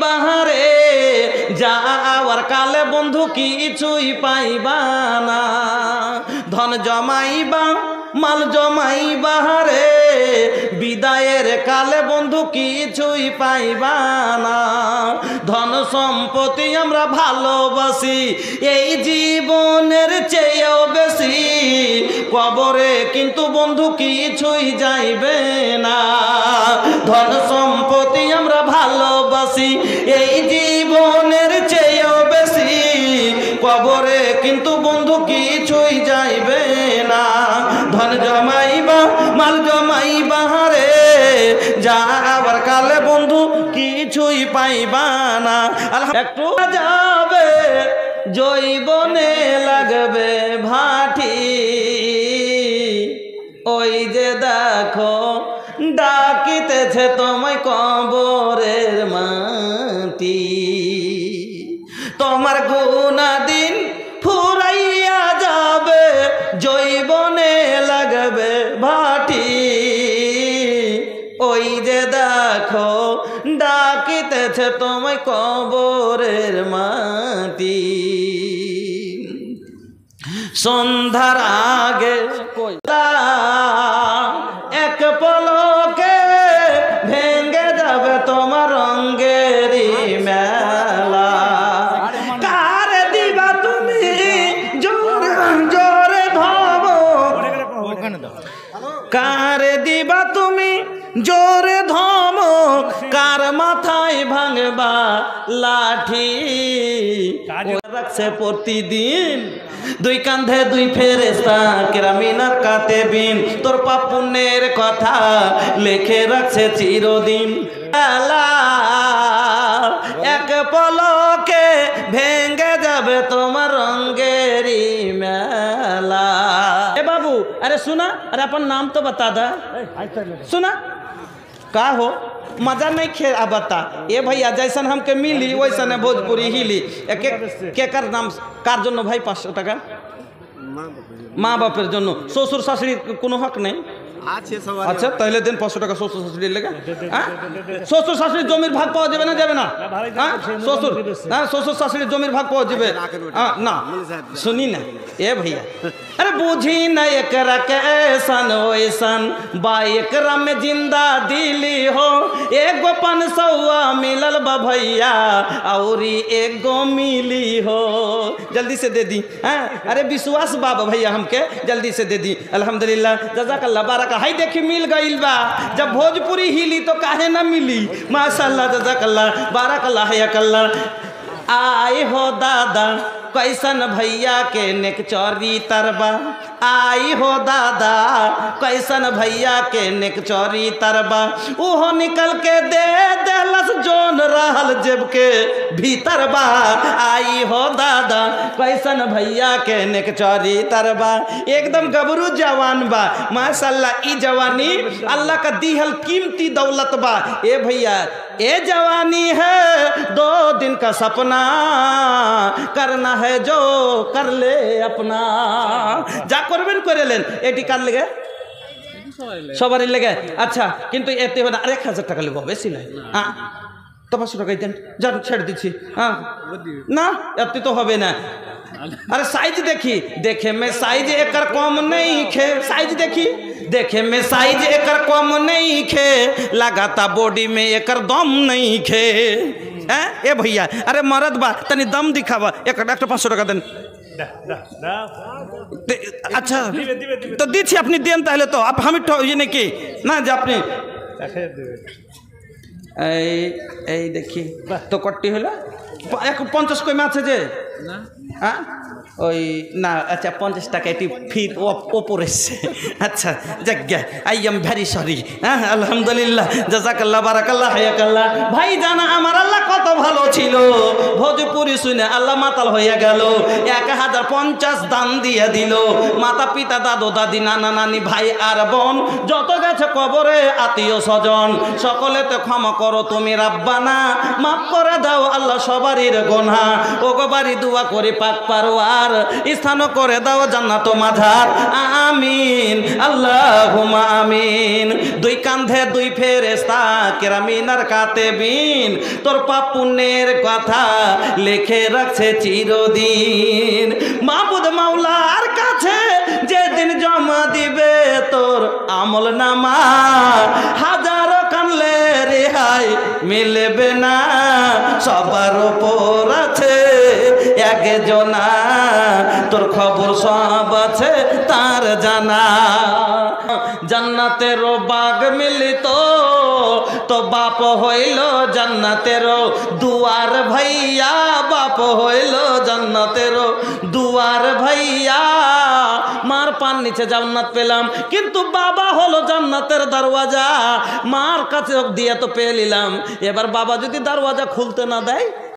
বাহারে যাওয়ার কালে বন্ধু কিছুই পাইবা না ধন জমাইবা মাল জমাইবা রে বিদায়ের কালে বন্ধু কিছুই পাইবা না ধন সম্পত্তি আমরা ভালোবাসি এই জীবনের চেয়েও বেশি কবরে কিন্তু বন্ধু কিছুই যাইবে না ধন সম্পত্তি আমরা ভালোবাসি এই জীবনের চেয়েও বেশি কবরে কিন্তু বন্ধু কিছুই যাইবে না ধন জমাইবা মাল জমাইবা রে যাবার কালে বন্ধু কিছুই পাইবা না একটু যাবে জৈবনে লাগবে ভাটি ওই যে দেখো ডাকিতেছে তোমায় কবরের মাটি তোমার গুনাদিন ফুরাইয়া যাবে জৈবনে লাগবে ভাটি ওই যে দেখো ডাকিতেছে তোমায় কবরের মাটি সন্ধ্যার আগে এক পলকে ভেঙে যাবে তোমার রঙ্গেরই মেলা কার দিবা তুমি জোরে জোরে ধমক কার দিবা তুমি জোরে ধমক কার মাথায় ভাঙবা লাঠি রাখছে প্রতিদিন দুই কাঁধে দুই ফেরেশতা কেরামিনার কাতেবিন তোর পাপ পুণ্যের কথা লিখে রাখছে চিরদিন এক পলকে ভেঙে যাবে তোমার রঙ্গেরই মেলা ए बाबू अरे सुना अरे अपन नाम तो बता दा सुना का हो मजा नहीं खे आ बता ए भैया जैसन हमके मिली वैसन भोजपुरी हिली के कर नाम कार जন্য भाई 500 টাকা মা বাপের জন্য শ্বশুর শাশুড়ির কোনো হক নেই আচ্ছা তাহলে দেন 500 টাকা শ্বশুর শাশুড়ির লেগে শ্বশুর শাশুড়ির জমির ভাগ পাওয়া যাবে না যাবে না শ্বশুর শাশুড়ির জমির ভাগ পাওয়া যাবে না শুনি না ए भैया अरे बूझी न एकरा के ऐसन वैसन बा एकरा में जिंदा दिली हो एगो 500 मिलल बा भैया औरी एगो मिली हो जल्दी से दे दी अरे विश्वास बाबा भैया हमके जल्दी से दे दी अल्हम्दुलिल्लाह जज़ाकल्लाह बारका हाय देखी मिल गइल बा जब भोजपुरी हिली तो काहे ना मिली माशाअल्लाह जज़ाकल्लाह बारकल्लाह हयकल्लाह आए हो दादा कैसन भैया के नेक चोरी तरबा आई हो दादा कैसन भैया के नेक चोरी तरबा उहो निकल के दे देलस जोन रहल जेब के भीतर बा आई हो दादा कैसन भैया के नेक चोरी तरबा एकदम गबरू जवान बा माशाअल्लाह ई जवानी अल्लाह का दीहल कीमती दौलत बा ए भैया ए जवानी है 2 दिन का सपना करना है जो कर ले अपना जा करबेन करे लेन एटी कार लेगे सबारी लेगे अच्छा किन्तु एते हो ना 1000 টাকা लेबो बेशी नय तो 500 টাকাই देन जान छेड़ दिछि ना एते तो होबे ना अरे साइज देखी देखे में साइज एकर कम नहीं खे साइज देखी देखे में साइज एकर कम नहीं खे लगाता बॉडी में एकर दम नहीं खे ए भैया अरे मरद बा तनी दम दिखावा एक 500 টাকা देन अच्छा तो दीछी अपनी देन ताहले तो आप हम ये नहीं कि ना जे अपनी এই দেখি তো কট্টি হলো 50 কই মাছ যে না হ্যাঁ ওই না আচ্ছা 50 টাকা এটি ফির ওপরে আচ্ছা জায়গা আই এম ভেরি সরি হ্যাঁ আলহামদুলিল্লাহ জাযাকাল্লাহ বারাকাল্লাহ হায়াকাল্লাহ ভাই জানা আমার আল্লাহ কত ভালো ছিল ভোজপুরি শুনে আল্লাহ মাতাল হয়ে গেল 1050 দান দিয়ে দিল মাতা পিতা দাদু দাদি নানা নানি ভাই আর বোন যত গেছে কবরে আত্মীয় স্বজন সকলেতে ক্ষমা করো তুমি রাব্বানা মাফ করে দাও আল্লাহ সবারই গুনাহ ওগো বাড়ি দোয়া করে পাক পারওয়ার স্থান করে দাও জান্নাত মাঝার আমিন আল্লাহুম্মা আমিন দুই কাঁধে দুই ফেরেশতা কেরামিনার কাতেবিন তোর পাপ গুণের কথা লিখে রাখছে চিরদিন। মাবুদ মাওলার কাছে যেদিন জমা দিবে তোর আমল নামা, হাজারো কানলে রেহাই মিলবে না, সবার ওপর আছে একজনা, তোর খবর সব আছে তার জানা। জান্নাতেরও বাগ মিলিত তো বাপ হইল জান্নাতেরও দুয়ার ভাইয়া, বাপ হইল জান্নাতেরও দুয়ার ভাইয়া। মার পান নিচে জান্নাত পেলাম, কিন্তু বাবা হলো জান্নাতের দরওয়াজা। মার কাছে দিয়ে তো পেয়ে নিলাম, এবার বাবা যদি দরওয়াজা খুলতে না দেয়